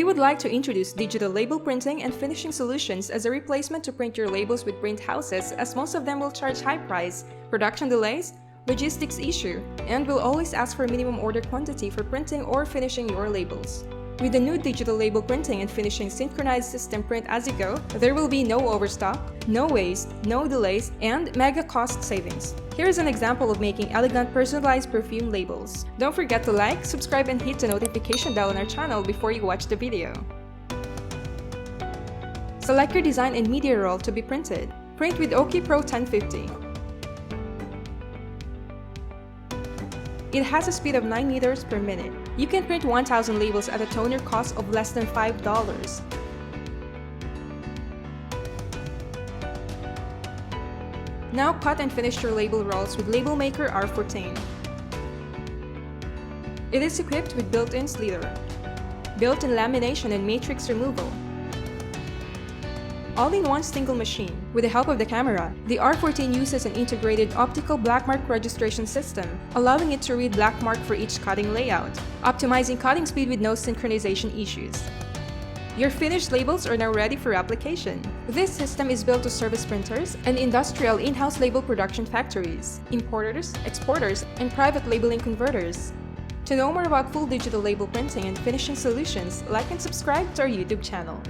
We would like to introduce digital label printing and finishing solutions as a replacement to print your labels with print houses, as most of them will charge high price, production delays, logistics issue, and will always ask for minimum order quantity for printing or finishing your labels. With the new digital label printing and finishing synchronized system Print As You Go, there will be no overstock, no waste, no delays, and mega cost savings. Here is an example of making elegant personalized perfume labels. Don't forget to like, subscribe, and hit the notification bell on our channel before you watch the video. Select your design and media roll to be printed. Print with OKI PRO 1050. It has a speed of 9 meters per minute. You can print 1,000 labels at a toner cost of less than $5. Now cut and finish your label rolls with Label Maker R14. It is equipped with built-in slitter, built-in lamination and matrix removal, all-in-one single machine. With the help of the camera, the R14 uses an integrated optical blackmark registration system, allowing it to read blackmark for each cutting layout, optimizing cutting speed with no synchronization issues. Your finished labels are now ready for application. This system is built to service printers and industrial in-house label production factories, importers, exporters, and private labeling converters. To know more about full digital label printing and finishing solutions, like and subscribe to our YouTube channel.